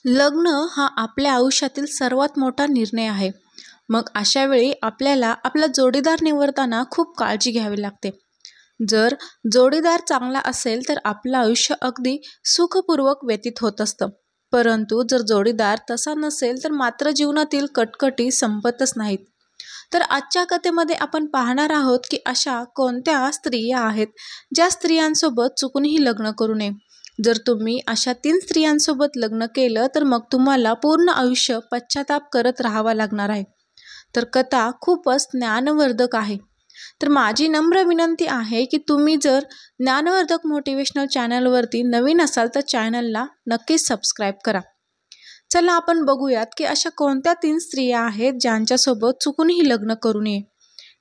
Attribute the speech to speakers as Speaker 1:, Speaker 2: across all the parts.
Speaker 1: लग्न हा आपल्या आयुष्यातील सर्वात मोठा निर्णय आहे. मग अशा वेळी आपल्याला आपला जोडीदार निवडताना खूप काळजी घ्यावी लागते. जर जोडीदार चांगला असेल तर आपलं आयुष्य अगदी सुखपूर्वक व्यतीत होत असतं. परंतु जर जोडीदार तसा नसेल तर मात्र जीवनातील कटकटी संपतच नाहीत. तर आजच्या कथेमध्ये आपण पाहणार आहोत की अशा कोणत्या स्त्रिया आहेत ज्या स्त्रियांसोबत चुकूनही लग्न करू नये. जर तुम्ही अशा 3 स्त्रियांसोबत लग्न केलं तर मग तुम्हाला पूर्ण आयुष्य पश्चाताप करत राहावा लागणार आहे. तर कथा खूपच ज्ञानवर्धक आहे. तर माझी नम्र विनंती आहे की तुम्ही जर ज्ञानवर्धक मोटिवेशनल चॅनलवरती नवीन असाल तर चॅनलला नक्कीच सबस्क्राईब करा. चला आपण बघूयात की अशा कोणत्या 3 स्त्रिया आहेत ज्यांच्यासोबत चुकूनही लग्न करू नये.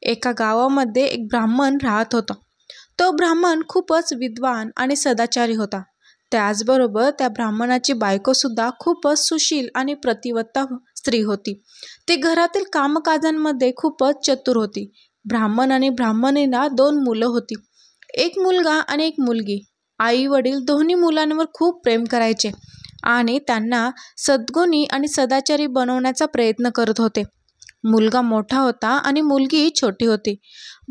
Speaker 1: एका गावामध्ये एक ब्राह्मण राहत होता. तो ब्राह्मण खूपच विद्वान आणि सदाचारी होता. त्याचबरोबर त्या ब्राह्मणाची बायकोसुद्धा खूपच सुशील आणि प्रतिवत्ता स्त्री होती. ती घरातील कामकाजांमध्ये खूपच चतुर होती. ब्राह्मण आणि ब्राह्मणीला 2 मुलं होती. एक मुलगा आणि एक मुलगी. आई वडील दोन्ही मुलांवर खूप प्रेम करायचे आणि त्यांना सद्गुणी आणि सदाचारी बनवण्याचा प्रयत्न करत होते. मुलगा मोठा होता आणि मुलगी छोटी होती.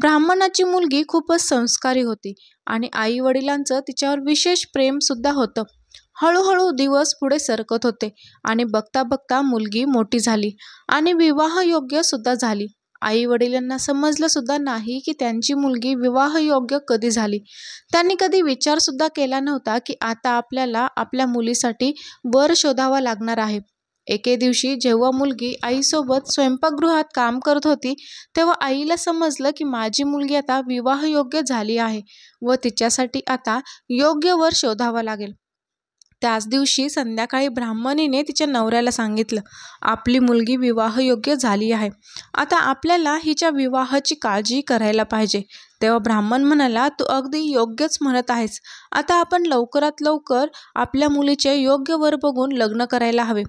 Speaker 1: ब्राह्मणाची मुलगी खूपच संस्कारी होती आणि आई वडिलांचं तिच्यावर विशेष प्रेम सुद्धा होतं. हळूहळू दिवस पुढे सरकत होते आणि बघता बघता मुलगी मोठी झाली आणि विवाहयोग्य सुद्धा झाली. आई वडिलांना समजलं सुद्धा नाही की त्यांची मुलगी विवाहयोग्य कधी झाली. त्यांनी कधी विचार सुद्धा केला नव्हता की आता आपल्याला आपल्या मुलीसाठी वर शोधावा लागणार आहे. एके दिवशी जेव्हा मुलगी आईसोबत स्वयंपाकगृहात काम करत होती तेव्हा आईला समजलं की माझी मुलगी आता विवाहयोग्य झाली आहे व तिच्यासाठी आता योग्य वर शोधावा लागेल. त्याच दिवशी संध्याकाळी ब्राह्मणीने तिच्या नवऱ्याला सांगितलं, आपली मुलगी विवाहयोग्य झाली आहे. आता आपल्याला हिच्या विवाहाची काळजी करायला पाहिजे. तेव्हा ब्राह्मण म्हणाला, तू अगदी योग्यच म्हणत आहेस. आता आपण लवकरात लवकर आपल्या मुलीचे योग्य वर बघून लग्न करायला हवे.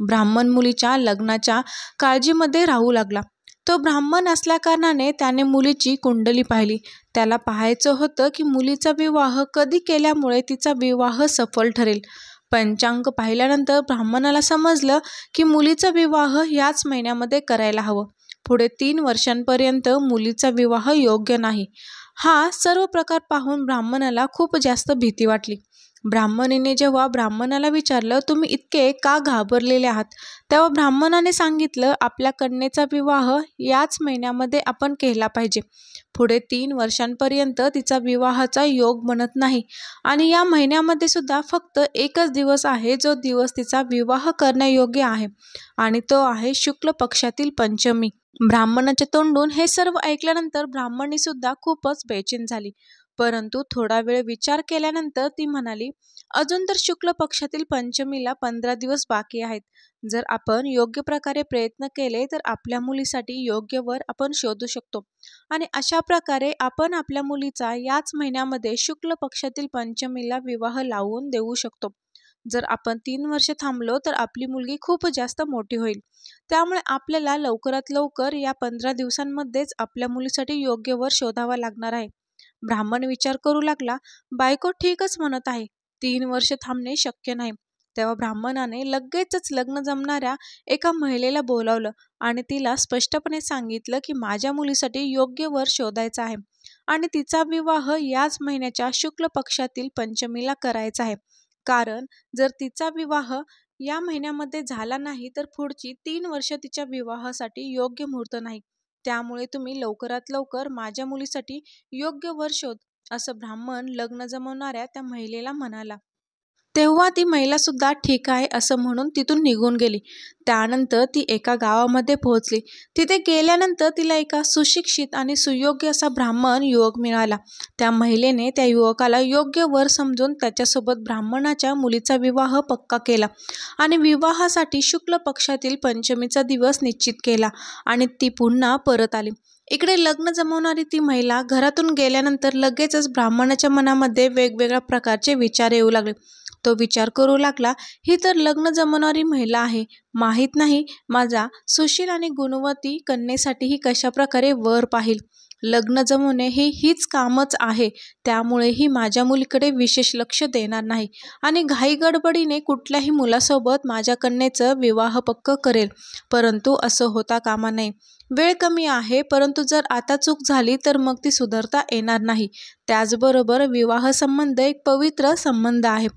Speaker 1: ब्राह्मण मुलीच्या लग्नाच्या काळजीमध्ये राहू लागला. तो ब्राह्मण असल्याकारणाने त्याने मुलीची कुंडली पाहिली. त्याला पाहायचं होतं की मुलीचा विवाह कधी केल्यामुळे तिचा विवाह सफल ठरेल. पंचांग पाहिल्यानंतर ब्राह्मणाला समजलं की मुलीचा विवाह याच महिन्यामध्ये करायला हवं. पुढे 3 वर्षांपर्यंत मुलीचा विवाह योग्य नाही. हा सर्व प्रकार पाहून ब्राह्मणाला खूप जास्त भीती वाटली. ब्राह्मणीने जेव्हा ब्राह्मणाला विचारलं, तुम्ही इतके का घाबरलेले आहात? तेव्हा ब्राह्मणाने सांगितलं, आपल्या कन्येचा विवाह याच महिन्यामध्ये आपण केला पाहिजे. पुढे 3 वर्षांपर्यंत तिचा विवाहाचा योग बनत नाही आणि या महिन्यामध्ये सुद्धा फक्त एकच दिवस आहे जो दिवस तिचा विवाह करण्यायोग्य आहे आणि तो आहे शुक्ल पक्षातील पंचमी. ब्राह्मणाच्या तोंडून हे सर्व ऐकल्यानंतर ब्राह्मणी सुद्धा खूपच बेचैन झाली. परंतु थोडा वेळ विचार केल्यानंतर ती म्हणाली, अजून तर शुक्ल पक्षातील पंचमीला 15 दिवस बाकी आहेत. जर आपण योग्य प्रकारे प्रयत्न केले तर आपल्या मुलीसाठी योग्य वर आपण शोधू शकतो आणि अशा प्रकारे आपण आपल्या मुलीचा याच महिन्यामध्ये शुक्ल पक्षातील पंचमीला विवाह लावून देऊ शकतो. जर आपण 3 वर्ष थांबलो तर आपली मुलगी खूप जास्त मोठी होईल. त्यामुळे आपल्याला लवकरात लवकर या 15 दिवसांमध्येच आपल्या मुलीसाठी योग्य वर शोधावा लागणार आहे. ब्राह्मण विचार करू लागला, बायको ठीकच म्हणत आहे. 3 वर्ष थांबणे शक्य नाही. तेव्हा ब्राह्मणाने लगेचच लग्न जमणाऱ्या एका महिलेला बोलावलं आणि तिला स्पष्टपणे सांगितलं की माझ्या मुलीसाठी योग्य वर शोधायचा आहे आणि तिचा विवाह याच महिन्याच्या शुक्ल पक्षातील पंचमीला करायचा आहे. कारण जर तिचा विवाह या महिन्यामध्ये झाला नाही तर पुढची 3 वर्ष तिच्या विवाहासाठी योग्य मुहूर्त नाही. त्यामुळे तुम्ही लवकरात लवकर माझ्या मुलीसाठी योग्य वर शोध, असं ब्राह्मण लग्न जमवणाऱ्या त्या महिलेला म्हणाला. तेव्हा ती महिला सुद्धा ठीक आहे असं म्हणून तिथून निघून गेली. त्यानंतर ती एका गावामध्ये पोहोचली. तिथे गेल्यानंतर तिला एका सुशिक्षित आणि सुयोग्य असा ब्राह्मण युवक मिळाला. त्या महिलेने त्या युवकाला योग्य वर समजून त्याच्यासोबत ब्राह्मणाच्या मुलीचा विवाह पक्का केला आणि विवाहासाठी शुक्ल पक्षातील पंचमीचा दिवस निश्चित केला आणि ती पुन्हा परत आली. इकडे लग्न जमवणारी ती महिला घरातून गेल्यानंतर लगेचच ब्राह्मणाच्या मनामध्ये वेगवेगळ्या प्रकारचे विचार येऊ लागले. तो विचार करू लागला, ही तर लग्न जमवणारी महिला आहे. माहीत नाही माझा सुशील आणि गुणवती कन्येसाठी ही कशा प्रकारे वर पाहिल. लग्न जमवणे हीच कामच आहे, त्यामुळेही माझ्या मुलीकडे विशेष लक्ष देणार नाही आणि घाईगडबडीने कुठल्याही मुलासोबत माझ्या कन्येचं विवाह पक्क करेल. परंतु असं होता कामा नये. वेळ कमी आहे, परंतु जर आता चूक झाली तर मग ती सुधारता येणार नाही. त्याचबरोबर विवाह संबंध एक पवित्र संबंध आहे.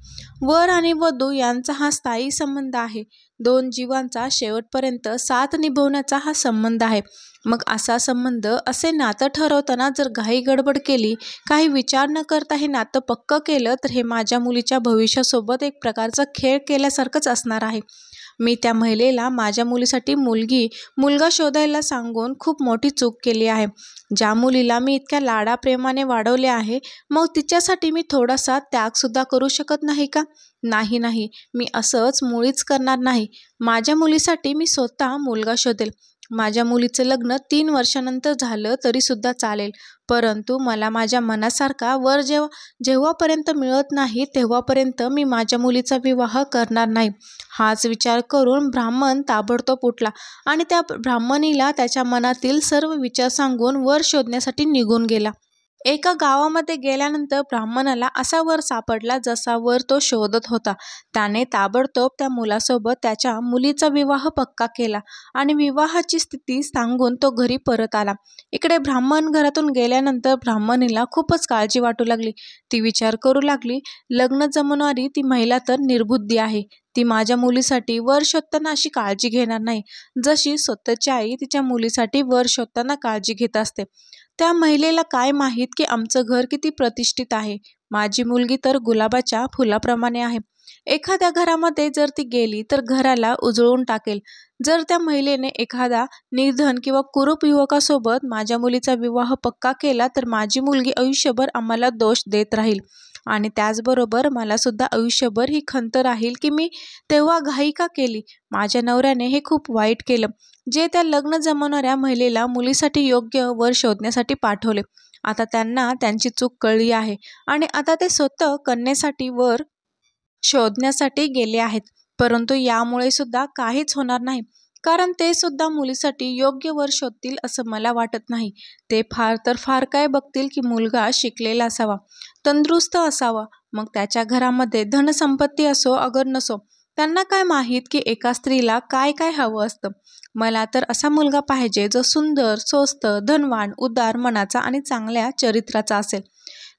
Speaker 1: वर आणि वधू यांचा हा स्थायी संबंध आहे. दोन जीवांचा शेवटपर्यंत साथ निभवण्याचा हा संबंध आहे. मग असा संबंध, असे नातं ठरवताना जर घाई गडबड केली, काही विचार न करता हे नातं पक्क केलं, तर हे माझ्या मुलीच्या भविष्यासोबत एक प्रकारचा खेळ केल्यासारखंच असणार आहे. मी त्या महिलेला माझ्या मुलीसाठी मुलगा शोधायला सांगून खूप मोठी चूक केली आहे. ज्या मुलीला मी इतक्या लाडाप्रेमाने वाढवले आहे, मग तिच्यासाठी मी थोडासा त्यागसुद्धा करू शकत नाही का? नाही, मी असंच मुळीच करणार नाही. माझ्या मुलीसाठी मी स्वतः मुलगा शोधेल. माझ्या मुलीचं लग्न 3 वर्षानंतर झालं तरीसुद्धा चालेल, परंतु मला माझ्या मनासारखा वर जेव्हापर्यंत मिळत नाही तेव्हापर्यंत मी माझ्या मुलीचा विवाह करणार नाही. हाच विचार करून ब्राह्मण ताबडतोब उठला आणि त्या ब्राह्मणीला त्याच्या मनातील सर्व विचार सांगून वर शोधण्यासाठी निघून गेला. एका गावामध्ये गेल्यानंतर ब्राह्मणाला असा वर सापडला जसा वर तो शोधत होता. त्याने ताबडतोब त्या मुलासोबत त्याच्या मुलीचा विवाह पक्का केला आणि विवाहाची स्थिती सांगून तो घरी परत आला. इकडे ब्राह्मण घरातून गेल्यानंतर ब्राह्मणीला खूपच काळजी वाटू लागली. ती विचार करू लागली, लग्न जमवणारी ती महिला तर निर्बुद्धी आहे. ती माझ्या मुलीसाठी वर शोधताना अशी काळजी घेणार नाही, जशी स्वतःची आई तिच्या मुलीसाठी वर शोधताना काळजी घेत असते. त्या महिलेला काय माहीत की आमचं घर किती प्रतिष्ठित आहे. माझी मुलगी तर गुलाबाच्या फुलाप्रमाणे आहे. एखाद्या घरामध्ये जर ती गेली तर घराला उजळून टाकेल. जर त्या महिलेने एखादा निर्धन किंवा कुरूप युवकासोबत माझ्या मुलीचा विवाह पक्का केला तर माझी मुलगी आयुष्यभर आम्हाला दोष देत राहील आणि त्याचबरोबर मला सुद्धा आयुष्यभर ही खंत राहील की मी तेव्हा घाई का केली. माझ्या नवऱ्याने हे खूप वाईट केलं, जे त्या लग्न जमवणाऱ्या महिलेला मुलीसाठी योग्य वर शोधण्यासाठी पाठवले. आता त्यांना त्यांची चूक कळली आहे आणि आता ते स्वतः कन्येसाठी वर शोधण्यासाठी गेले आहेत. परंतु यामुळे सुद्धा काहीच होणार नाही, कारण ते सुद्धा मुलीसाठी योग्य वर शोधतील असं मला वाटत नाही. ते फार तर फार काय बघतील की मुलगा शिकलेला असावा, तंदुरुस्त असावा, मग त्याच्या घरामध्ये धनसंपत्ती असो अगर नसो. त्यांना काय माहीत की एका स्त्रीला काय काय हवं असतं. मला तर असा मुलगा पाहिजे जो सुंदर, स्वस्त, धनवान, उदार मनाचा आणि चांगल्या चरित्राचा असेल.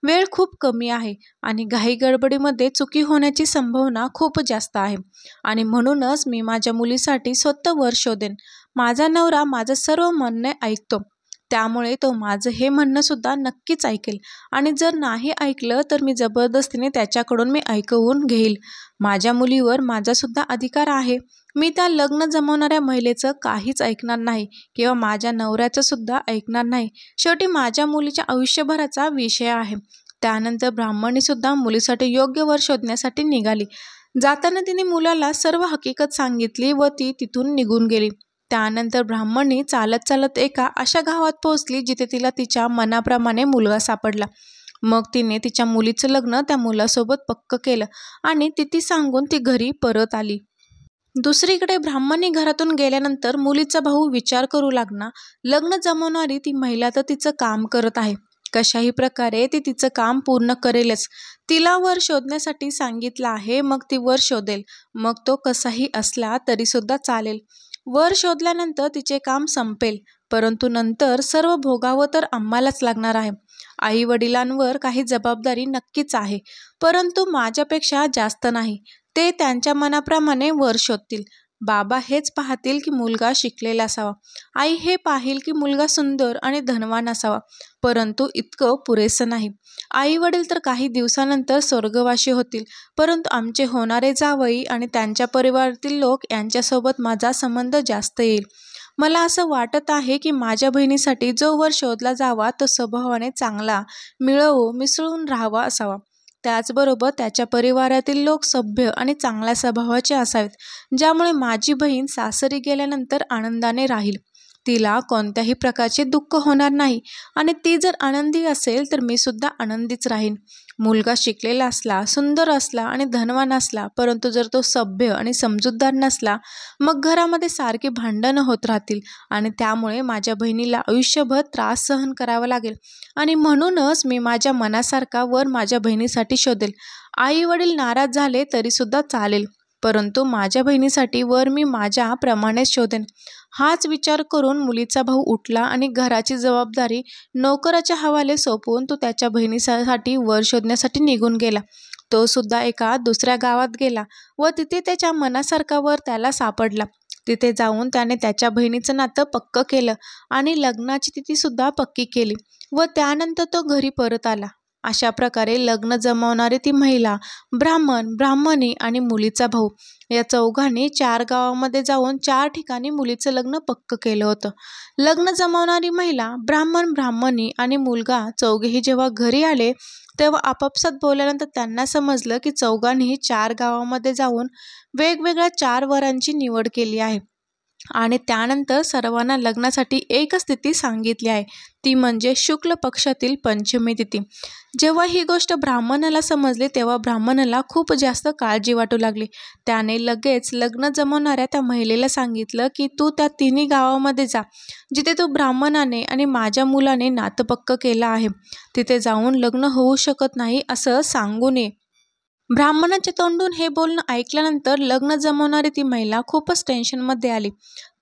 Speaker 1: वेळ खूप कमी आहे आणि घाई गडबडीमध्ये चुकी होण्याची संभावना खूप जास्त आहे आणि म्हणूनच मी माझ्या मुलीसाठी स्वतः वर शोधेन. माझा नवरा माझं सर्व म्हणणे ऐकतो, त्यामुळे तो माझं हे म्हणणं सुद्धा नक्कीच ऐकेल आणि जर नाही ऐकलं तर मी जबरदस्तीने त्याच्याकडून मी ऐकवून घेईल. माझ्या मुलीवर माझा सुद्धा अधिकार आहे. मी त्या लग्न जमवणाऱ्या महिलेचं काहीच ऐकणार नाही किंवा माझ्या नवऱ्याचं सुद्धा ऐकणार नाही. शेवटी माझ्या मुलीच्या आयुष्यभराचा विषय आहे. त्यानंतर ब्राह्मणी सुद्धा मुलीसाठी योग्य वर शोधण्यासाठी निघाली. जाताना तिने मुलाला सर्व हकीकत सांगितली व ती तिथून निघून गेली. त्यानंतर ब्राह्मणी चालत चालत एका अशा गावात पोहोचली जिथे तिला तिच्या मनाप्रमाणे मुलगा सापडला. मग तिने तिच्या मुलीचं लग्न त्या मुलासोबत पक्क केलं आणि तिथी सांगून ती घरी परत आली. दुसरीकडे ब्राह्मणी घरातून गेल्यानंतर मुलीचा भाऊ विचार करू लागला, लग्न जमवणारी ती महिला तर तिचं काम करत आहे, कशाही प्रकारे ती तिचं काम पूर्ण करेलच. तिला वर शोधण्यासाठी सांगितलं आहे, मग ती वर शोधेल, मग तो कसाही असला तरी सुद्धा चालेल. वर शोधल्यानंतर तिचे काम संपेल, परंतु नंतर सर्व भोगावं तर आम्हालाच लागणार आहे. आई वडिलांवर काही जबाबदारी नक्कीच आहे, परंतु माझ्यापेक्षा जास्त नाही. ते त्यांच्या मनाप्रमाणे वर शोधतील. बाबा हेच पाहतील की मुलगा शिकलेला असावा, आई हे पाहिल की मुलगा सुंदर आणि धनवान असावा, परंतु इतकं पुरेसं नाही. आई वडील तर काही दिवसानंतर स्वर्गवासी होतील, परंतु आमचे होणारे जावई आणि त्यांच्या परिवारातील लोक यांच्यासोबत माझा संबंध जास्त येईल. मला असं वाटत आहे की माझ्या बहिणीसाठी जो वर शोधला जावा तो स्वभावाने चांगला, मिसळून राहावा असावा. त्याचबरोबर त्याच्या परिवारातील लोक सभ्य आणि चांगल्या स्वभावाचे असावेत, ज्यामुळे माझी बहीण सासरी गेल्यानंतर आनंदाने राहील. तिला कोणत्याही प्रकारचे दुःख होणार नाही आणि ती जर आनंदी असेल तर मी सुद्धा आनंदीच राहीन. मुलगा शिकलेला असला, सुंदर असला आणि धनवान असला, परंतु जर तो सभ्य आणि समजूतदार नसला, मग घरामध्ये सारखी भांडणं होत राहतील आणि त्यामुळे माझ्या बहिणीला आयुष्यभर त्रास सहन करावा लागेल आणि म्हणूनच मी माझ्या मनासारखा वर माझ्या बहिणीसाठी शोधेल. आई वडील नाराज झाले तरी सुद्धा चालेल, परंतु माझ्या बहिणीसाठी वर मी माझ्या प्रमाणेच शोधेन. हाच विचार करून मुलीचा भाऊ उठला आणि घराची जबाबदारी नोकराच्या हवाले सोपवून तो त्याच्या बहिणीसाठी वर शोधण्यासाठी निघून गेला. तो सुद्धा एका दुसऱ्या गावात गेला व तिथे त्याच्या मनासारखा वर त्याला सापडला. तिथे जाऊन त्याने त्याच्या बहिणीचं नातं पक्क केलं आणि लग्नाची तिथी सुद्धा पक्की केली व त्यानंतर तो घरी परत आला. अशा प्रकारे लग्न जमवणारी ती महिला, ब्राह्मण, ब्राह्मणी आणि मुलीचा भाऊ या चौघांनी 4 गावामध्ये जाऊन 4 ठिकाणी मुलीचं लग्न पक्क केलं होतं. लग्न जमवणारी महिला, ब्राह्मण, ब्राह्मणी आणि मुलगा चौघेही जेव्हा घरी आले तेव्हा आपापसात बोलल्यानंतर त्यांना समजलं की चौघांनीही 4 गावामध्ये जाऊन वेगवेगळ्या 4 वरांची निवड केली आहे आणि त्यानंतर सर्वांना लग्नासाठी एकच तिथी सांगितली आहे, ती म्हणजे शुक्ल पक्षातील पंचमी तिथी. जेव्हा ही गोष्ट ब्राह्मणाला समजली तेव्हा ब्राह्मणाला खूप जास्त काळजी वाटू लागली. त्याने लगेच लग्न जमवणाऱ्या त्या महिलेला सांगितलं की तू त्या तिन्ही गावामध्ये जा जिथे तू ब्राह्मणाने आणि माझ्या मुलाने नातं पक्क केलं आहे. तिथे जाऊन लग्न होऊ शकत नाही असं सांगून ये. ब्राह्मणाच्या तोंडून हे बोलणं ऐकल्यानंतर लग्न जमवणारी ती महिला खूपच टेन्शनमध्ये आली.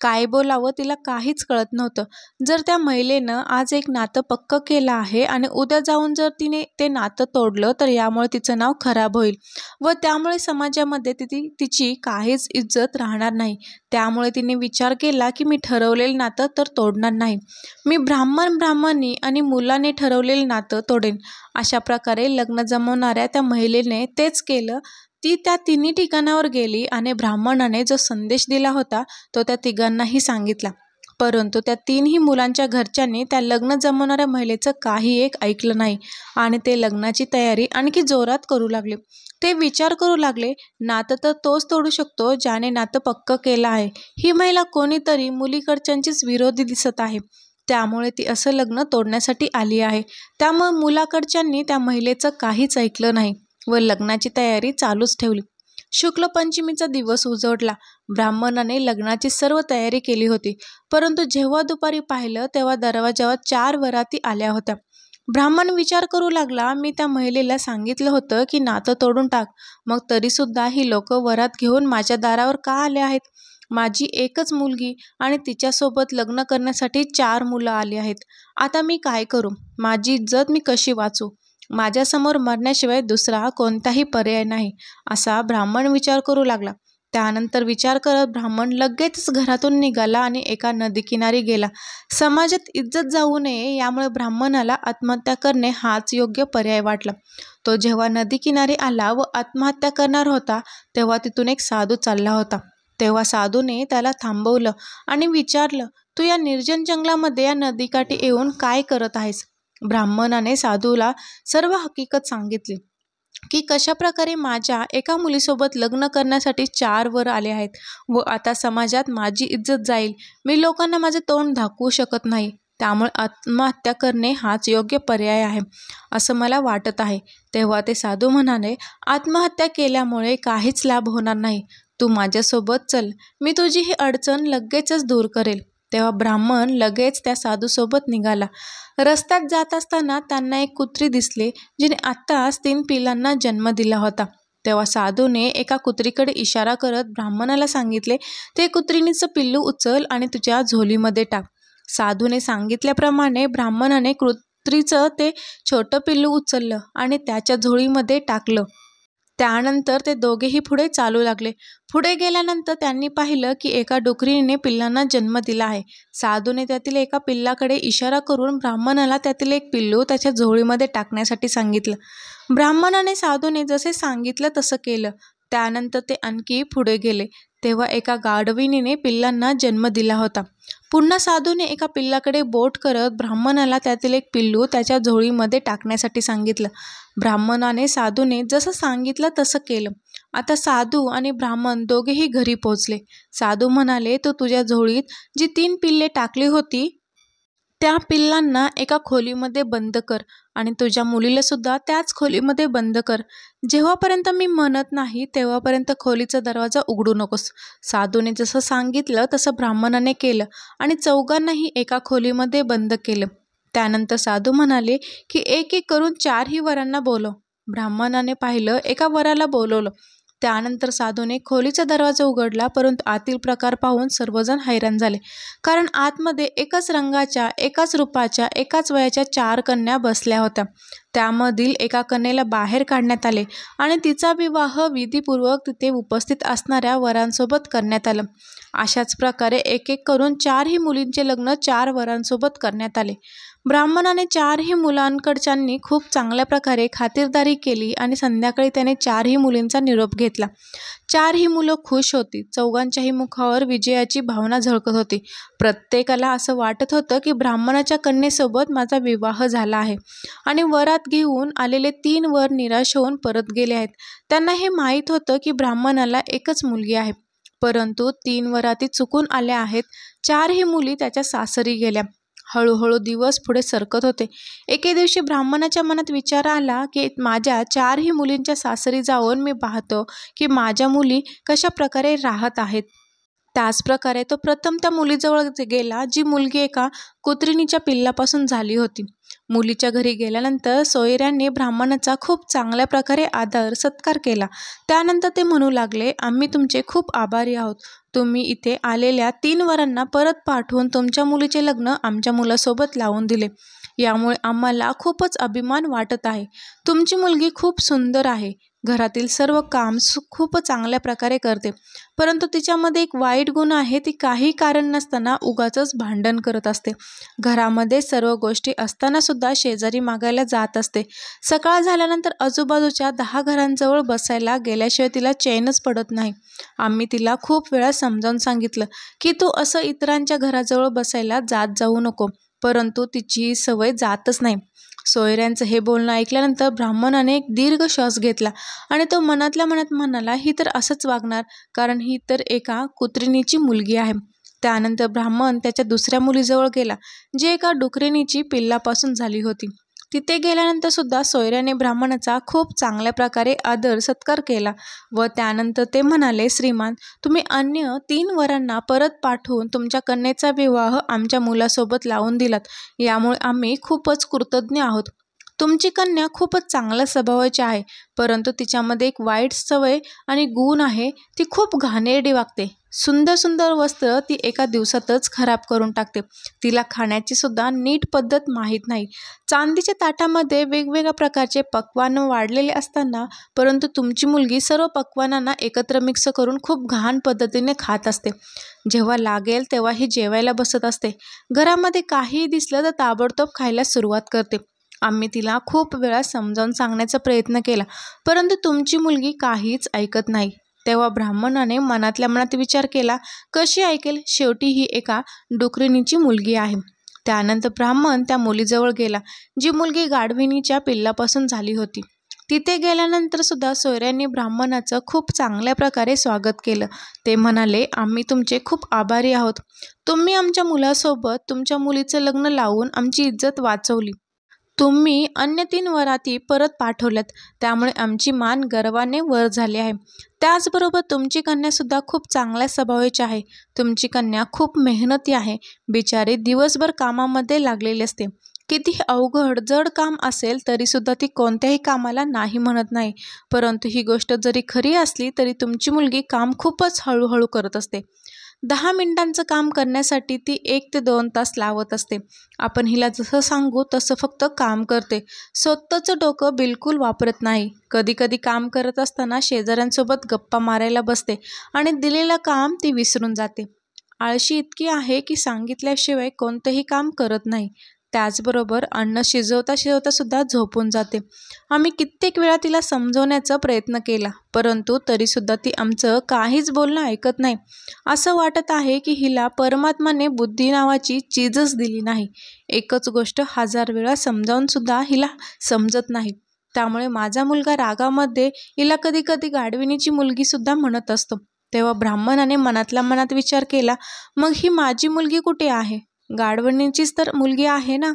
Speaker 1: काय बोलावं तिला काहीच कळत नव्हतं. जर त्या महिलेनं आज एक नातं पक्क केलं आहे आणि उद्या जाऊन जर तिने ते नातं तोडलं तर यामुळे तिचं नाव खराब होईल व त्यामुळे समाजामध्ये तिची काहीच इज्जत राहणार नाही. त्यामुळे तिने विचार केला की मी ठरवलेलं नातं तर तोडणार नाही. मी ब्राह्मण, ब्राह्मणी आणि मुलाने ठरवलेलं नातं तोडेन. अशा प्रकारे लग्न जमवणाऱ्या त्या महिलेने तेच केलं. ती त्या तिन्ही ठिकाणावर गेली आणि ब्राह्मणाने जो संदेश दिला होता तो त्या तिघांनाही सांगितला. परंतु त्या 3ही मुलांच्या घरच्यांनी त्या लग्न जमवणाऱ्या महिलेचं काही एक ऐकलं नाही आणि ते लग्नाची तयारी आणखी जोरात करू लागले. ते विचार करू लागले, नातं तर तोच तोडू शकतो ज्याने नातं पक्क केलं आहे. ही महिला कोणीतरी मुलीकडच्यांचीच विरोधी दिसत आहे, त्यामुळे ती असं लग्न तोडण्यासाठी आली आहे. त्यामुळे मुलाकडच्यांनी त्या महिलेचं काहीच ऐकलं नाही व लग्नाची तयारी चालूच ठेवली. शुक्ल पंचमीचा दिवस उजवला. ब्राह्मणाने लग्नाची सर्व तयारी केली होती, परंतु जेव्हा दुपारी पाहिलं तेव्हा दरवाजावर 4 वराती आल्या होत्या. ब्राह्मण विचार करू लागला, मी त्या महिलेला सांगितलं होतं की नातं तोडून टाक, मग तरीसुद्धा ही लोक वरात घेऊन माझ्या दारावर का आले आहेत? माझी एकच मुलगी आणि तिच्यासोबत लग्न करण्यासाठी 4 मुलं आली आहेत. आता मी काय करू? माझी इज्जत मी कशी वाचू? माझ्यासमोर मरण्याशिवाय दुसरा कोणताही पर्याय नाही, असा ब्राह्मण विचार करू लागला. त्यानंतर विचार करत ब्राह्मण लगेचच घरातून निघाला आणि एका नदीकिनारी गेला. समाजात इज्जत जाऊ नये यामुळे ब्राह्मणाला आत्महत्या करणे हाच योग्य पर्याय वाटला. तो जेव्हा नदीकिनारी आला व आत्महत्या करणार होता तेव्हा तिथून एक साधू चालला होता. तेव्हा साधूने त्याला थांबवलं आणि विचारलं, तू या निर्जन जंगलामध्ये या नदीकाठी येऊन काय करत आहेस? ब्राह्मणाने साधूला सर्व हकीकत सांगितली की कशाप्रकारे माझ्या एका मुलीसोबत लग्न करण्यासाठी 4 वर आले आहेत व आता समाजात माझी इज्जत जाईल. मी लोकांना माझे तोंड दाखवू शकत नाही, त्यामुळे आत्महत्या करणे हाच योग्य पर्याय आहे असं मला वाटत आहे. तेव्हा ते साधू म्हणाले, आत्महत्या केल्यामुळे काहीच लाभ होणार नाही. तू माझ्यासोबत चल, मी तुझी ही अडचण लगेचच दूर करेल. तेव्हा ब्राह्मण लगेच त्या साधूसोबत निघाला. रस्त्यात जात असताना त्यांना एक कुत्री दिसले जिने आत्ताच 3 पिलांना जन्म दिला होता. तेव्हा साधूने एका कुत्रीकडे इशारा करत ब्राह्मणाला सांगितले, ते कुत्रीणीचं पिल्लू उचल आणि तुझ्या झोलीमध्ये टाक. साधूने सांगितल्याप्रमाणे ब्राह्मणाने कुत्रीचं ते छोटं पिल्लू उचललं आणि त्याच्या झोळीमध्ये टाकलं. त्यानंतर ते दोघेही पुढे चालू लागले. पुढे गेल्यानंतर त्यांनी पाहिलं की एका डुकरीने पिल्लांना जन्म दिला आहे. साधूने त्यातील एका पिल्लाकडे इशारा करून ब्राह्मणाला त्यातील एक पिल्लू त्याच्या झोळीमध्ये टाकण्यासाठी सांगितलं. ब्राह्मणाने साधूने जसे सांगितलं तसं केलं. त्यानंतर ते आणखी पुढे गेले तेव्हा एका गाढविणीने पिल्लांना जन्म दिला होता. पुन्हा साधूने एका पिल्लाकडे बोट करत ब्राह्मणाला त्यातील एक पिल्लू त्याच्या झोळीमध्ये टाकण्यासाठी सांगितलं. ब्राह्मणाने साधूने जसं सांगितलं तसं केलं आता साधू आणि ब्राह्मण दोघेही घरी पोहोचले. साधू म्हणाले, तू तुझ्या झोळीत जी 3 पिल्ले टाकली होती त्या पिल्लांना एका खोलीमध्ये बंद कर आणि तुझ्या मुलीला सुद्धा त्याच खोलीमध्ये बंद कर. जेव्हापर्यंत मी म्हणत नाही तेव्हापर्यंत खोलीचा दरवाजा उघडू नकोस. साधूने जसं सांगितलं तसं ब्राह्मणाने केलं आणि चौघांनाही एका खोलीमध्ये बंद केलं. त्यानंतर साधू म्हणाले की एक एक करून 4ही वरांना बोलव. ब्राह्मणाने पाहिलं, एका वराला बोलवलं. त्यानंतर साधूने खोलीचा दरवाजा उघडला, परंतु आतील प्रकार पाहून सर्वजण हैराण झाले. कारण आतमध्ये एकाच रंगाच्या, एकाच रूपाच्या, एकाच वयाच्या 4 कन्या बसल्या होत्या. त्यामधील एका कन्येला बाहेर काढण्यात आले आणि तिचा विवाह विधीपूर्वक तिथे उपस्थित असणाऱ्या वरांसोबत करण्यात आलं. अशाच प्रकारे एक एक करून 4ही मुलींचे लग्न 4 वरांसोबत करण्यात आले. ब्राह्मणाने 4ही मुलांकडच्यांनी खूप चांगल्या प्रकारे खातिरदारी केली आणि संध्याकाळी त्याने 4ही मुलींचा निरोप घेतला. 4ही मुलं खुश होती. चौघांच्याही मुखावर विजयाची भावना झळकत होती. प्रत्येकाला असं वाटत होतं की ब्राह्मणाच्या कन्येसोबत माझा विवाह झाला आहे आणि वरात घेऊन आलेले 3 वर निराश होऊन परत गेले आहेत. त्यांना हे माहीत होतं की ब्राह्मणाला एकच मुलगी आहे, परंतु 3 वराती चुकून आल्या आहेत. 4ही मुली त्याच्या सासरी गेल्या. हळूहळू दिवस पुढे सरकत होते. एके दिवशी ब्राह्मणाच्या मनात विचार आला की माझ्या 4ही मुलींच्या सासरी जाऊन मी पाहतो की माझ्या मुली कशा प्रकारे राहत आहेत. त्याचप्रकारे तो प्रथम त्या मुलीजवळ गेला जी मुलगी एका कुत्रिणीच्या पिल्लापासून झाली होती. मुलीच्या घरी गेल्यानंतर सोयऱ्यांनी ब्राह्मणाचा खूप चांगल्या प्रकारे आदर सत्कार केला. त्यानंतर ते म्हणू लागले, आम्ही तुमचे खूप आभारी आहोत. तुम्ही इथे आलेल्या 3 वरांना परत पाठवून तुमच्या मुलीचे लग्न आमच्या मुलासोबत लावून दिले. यामुळे आम्हाला खूपच अभिमान वाटत आहे. तुमची मुलगी खूप सुंदर आहे. घरातील सर्व काम खूप चांगल्या प्रकारे करते, परंतु तिच्यामध्ये एक वाईट गुण आहे. ती काही कारण नसताना उगाचच भांडण करत असते. घरामध्ये सर्व गोष्टी असताना सुद्धा शेजारी मागायला जात असते. सकाळ झाल्यानंतर आजूबाजूच्या 10 घरांजवळ बसायला गेल्याशिवाय तिला चैनच पडत नाही. आम्ही तिला खूप वेळा समजावून सांगितलं की तू असं इतरांच्या घराजवळ बसायला जात जाऊ नको, परंतु तिची ही सवय जातच नाही. सोयऱ्यांचं हे बोलणं ऐकल्यानंतर ब्राह्मणाने एक दीर्घ श्वास घेतला आणि तो मनातल्या मनात म्हणाला, ही तर असंच वागणार, कारण ही तर एका कुत्रिणीची मुलगी आहे. त्यानंतर ब्राह्मण त्याच्या दुसऱ्या मुलीजवळ गेला जी एका डुकरीणीची पिल्लापासून झाली होती. तिथे गेल्यानंतर सुद्धा सोयऱ्याने ब्राह्मणाचा खूप चांगल्या प्रकारे आदर सत्कार केला व त्यानंतर ते म्हणाले, श्रीमान, तुम्ही अन्य 3 वरांना परत पाठवून तुमच्या कन्येचा विवाह आमच्या मुलासोबत लावून दिलात. यामुळे आम्ही खूपच कृतज्ञ आहोत. तुमची कन्या खूपच चांगल्या स्वभावाची आहे, परंतु तिच्यामध्ये एक वाईट सवय आणि गुण आहे. ती खूप घाणेरडी वागते. सुंदर सुंदर वस्त्र ती एका दिवसातच खराब करून टाकते. तिला खाण्याची सुद्धा नीट पद्धत माहीत नाही. चांदीच्या ताटामध्ये वेगवेगळ्या प्रकारचे पक्वान्न वाढलेले असताना, परंतु तुमची मुलगी सर्व पक्वानांना एकत्र मिक्स करून खूप घाण पद्धतीने खात असते. जेव्हा लागेल तेव्हा ही जेवायला बसत असते. घरामध्ये काहीही दिसलं तर ताबडतोब खायला सुरुवात करते. आम्ही तिला खूप वेळा समजावून सांगण्याचा प्रयत्न केला, परंतु तुमची मुलगी काहीच ऐकत नाही. तेव्हा ब्राह्मणाने मनातल्या मनात विचार केला, कशी ऐकेल, शेवटी ही एका डुकरीणीची मुलगी आहे. त्यानंतर ब्राह्मण त्या मुलीजवळ गेला जी मुलगी गाढविणीच्या पिल्लापासून झाली होती. तिथे गेल्यानंतर सुद्धा सोयऱ्यांनी ब्राह्मणाचं खूप चांगल्या प्रकारे स्वागत केलं. ते म्हणाले, आम्ही तुमचे खूप आभारी आहोत. तुम्ही आमच्या मुलासोबत तुमच्या मुलीचं लग्न लावून आमची इज्जत वाचवली. तुम्ही अन्य 3 वराती परत पाठवल्यात, त्यामुळे आमची मान गर्वाने वर झाली आहे. त्याचबरोबर तुमची कन्यासुद्धा खूप चांगल्या स्वभावाची आहे. तुमची कन्या खूप मेहनती आहे. बिचारी दिवसभर कामामध्ये लागलेली असते. कितीही अवघड जड काम असेल तरीसुद्धा ती कोणत्याही कामाला नाही म्हणत नाही. परंतु ही गोष्ट जरी खरी असली तरी तुमची मुलगी काम खूपच हळूहळू करत असते. 10 मिनिटांचं काम करण्यासाठी ती 1 ते 2 तास लावत असते. आपण हिला जसं सांगू तसं फक्त काम करते. स्वतःचं डोकं बिलकुल वापरत नाही. कधी कधी काम करत असताना शेजाऱ्यांसोबत गप्पा मारायला बसते आणि दिलेलं काम ती विसरून जाते. आळशी इतकी आहे की सांगितल्याशिवाय कोणतंही काम करत नाही. त्याचबरोबर अन्न शिजवता शिजवता सुद्धा झोपून जाते. आम्ही कित्येक वेळा तिला समजवण्याचा प्रयत्न केला, परंतु तरीसुद्धा ती आमचं काहीच बोलणं ऐकत नाही. असं वाटत आहे की हिला परमात्माने बुद्धी नावाची चीजच दिली नाही. एकच गोष्ट 1000 वेळा समजावून सुद्धा हिला समजत नाही. त्यामुळे माझा मुलगा रागामध्ये हिला कधी कधी गाढविणीची मुलगी सुद्धा म्हणत असतो. तेव्हा ब्राह्मणाने मनातल्या मनात विचार केला, मग ही माझी मुलगी कुठे आहे? गाढविणीचीच तर मुलगी आहे ना.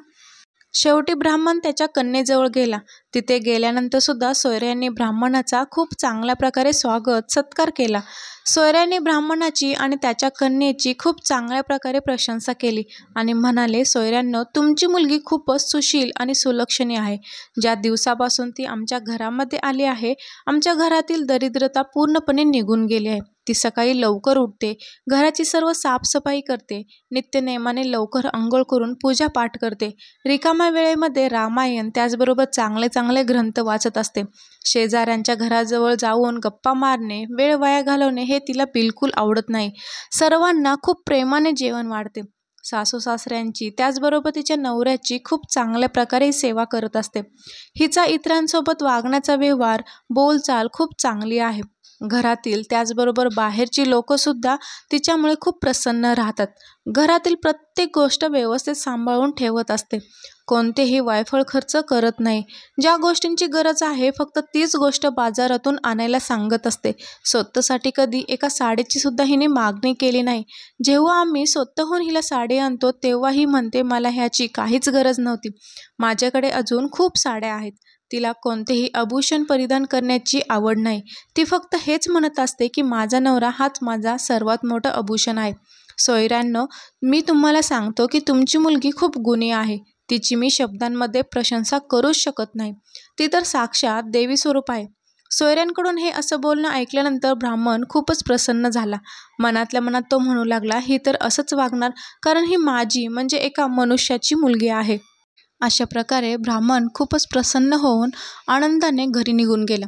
Speaker 1: शेवटी ब्राह्मण त्याच्या कन्येजवळ गेला. तिथे गेल्यानंतर सुद्धा सोयऱ्यांनी ब्राह्मणाचा खूप चांगल्या प्रकारे स्वागत सत्कार केला. सोयऱ्यांनी ब्राह्मणाची आणि त्याच्या कन्येची खूप चांगल्या प्रकारे प्रशंसा केली आणि म्हणाले, सोयऱ्यांनो, तुमची मुलगी खूपच सुशील आणि सुलक्षणी आहे. ज्या दिवसापासून ती आमच्या घरामध्ये आली आहे, आमच्या घरातील दरिद्रता पूर्णपणे निघून गेली आहे. ती सकाळी लवकर उठते, घराची सर्व साफसफाई करते, नित्यनेमाने लवकर अंघोळ करून पूजापाठ करते, रिकाम्या वेळेमध्ये रामायण त्याचबरोबर चांगले चांगले ग्रंथ वाचत असते. शेजाऱ्यांच्या घराजवळ जाऊन गप्पा मारणे, वेळ वाया घालवणे हे तिला बिलकुल आवडत नाही. सर्वांना खूप प्रेमाने जेवण वाढते. सासू सासऱ्यांची त्याचबरोबर तिच्या नवऱ्याची खूप चांगल्या प्रकारे सेवा करत असते. हिचा इतरांसोबत वागण्याचा व्यवहार, बोलचाल खूप चांगली आहे. घरातील त्याचबरोबर बाहेरची लोकंसुद्धा तिच्यामुळे खूप प्रसन्न राहतात. घरातील प्रत्येक गोष्ट व्यवस्थित सांभाळून ठेवत असते. कोणतेही वायफळ खर्च करत नाही. ज्या गोष्टींची गरज आहे फक्त तीच गोष्ट बाजारातून आणायला सांगत असते. स्वतःसाठी कधी एका साडीची सुद्धा हिने मागणी केली नाही. जेव्हा आम्ही स्वतःहून हिला साडी आणतो तेव्हा ही म्हणते, मला ह्याची काहीच गरज नव्हती, माझ्याकडे अजून खूप साड्या आहेत. तिला कोणतेही आभूषण परिधान करण्याची आवड नाही. ती फक्त हेच म्हणत असते की माझा नवरा हाच माझा सर्वात मोठं आभूषण आहे. सोयऱ्यांनो, मी तुम्हाला सांगतो की तुमची मुलगी खूप गुणी आहे. तिची मी शब्दांमध्ये प्रशंसा करूच शकत नाही. ती तर साक्षात देवी स्वरूप आहे. सोयऱ्यांकडून हे असं बोलणं ऐकल्यानंतर ब्राह्मण खूपच प्रसन्न झाला. मनातल्या मनात तो म्हणू लागला, ही तर असंच वागणार, कारण ही माझी म्हणजे एका मनुष्याची मुलगी आहे. अशा प्रकारे ब्राह्मण खूपच प्रसन्न होऊन आनंदाने घरी निघून गेला.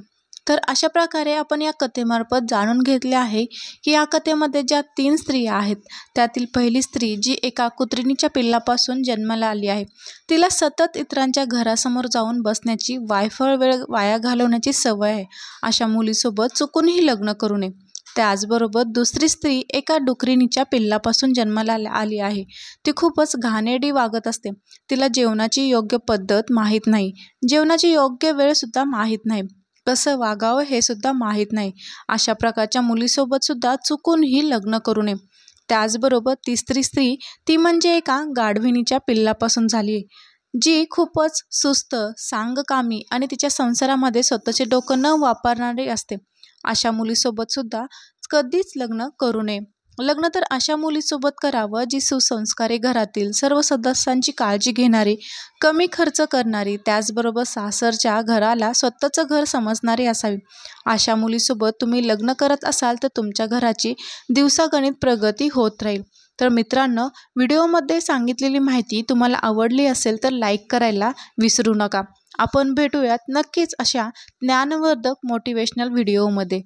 Speaker 1: तर अशा प्रकारे आपण या कथेमार्फत जाणून घेतले आहे की या कथेमध्ये ज्या 3 स्त्रिया आहेत त्यातील पहिली स्त्री जी एका कुत्रिणीच्या पिल्लापासून जन्माला आली आहे, तिला सतत इतरांच्या घरासमोर जाऊन बसण्याची, वायफळ वेळ वाया घालवण्याची सवय आहे. अशा मुलीसोबत चुकूनही लग्न करू नये. त्याचबरोबर दुसरी स्त्री एका डुकरीणीच्या पिल्लापासून जन्माला आली आहे. ती खूपच घाणेरडी वागत असते. तिला जेवणाची योग्य पद्धत माहीत नाही, जेवणाची योग्य वेळसुद्धा माहीत नाही, कसं वागावं हे सुद्धा माहीत नाही. अशा प्रकारच्या मुलीसोबत सुद्धा चुकूनही लग्न करू नये. त्याचबरोबर तिसरी स्त्री ती म्हणजे एका गाढविणीच्या पिल्लापासून झाली आहे, जी खूपच सुस्त, सांगकामी आणि तिच्या संसारामध्ये स्वतःचे डोकं न वापरणारी असते. अशा मुलीसोबत सुद्धा कधीच लग्न करू नये. लग्न तर अशा मुलीसोबत करावं जी सुसंस्कारी, घरातील सर्व सदस्यांची काळजी घेणारी, कमी खर्च करणारी, त्याचबरोबर सासरच्या घराला स्वतःचं घर समजणारी असावी. अशा मुलीसोबत तुम्ही लग्न करत असाल तर तुमच्या घराची दिवसागणिक प्रगती होत राहील. तर मित्रांनो, व्हिडिओमध्ये सांगितलेली माहिती तुम्हाला आवडली असेल तर लाईक करायला विसरू नका. आपण भेटूयात नक्कीच अशा ज्ञानवर्धक मोटिवेशनल व्हिडिओमध्ये.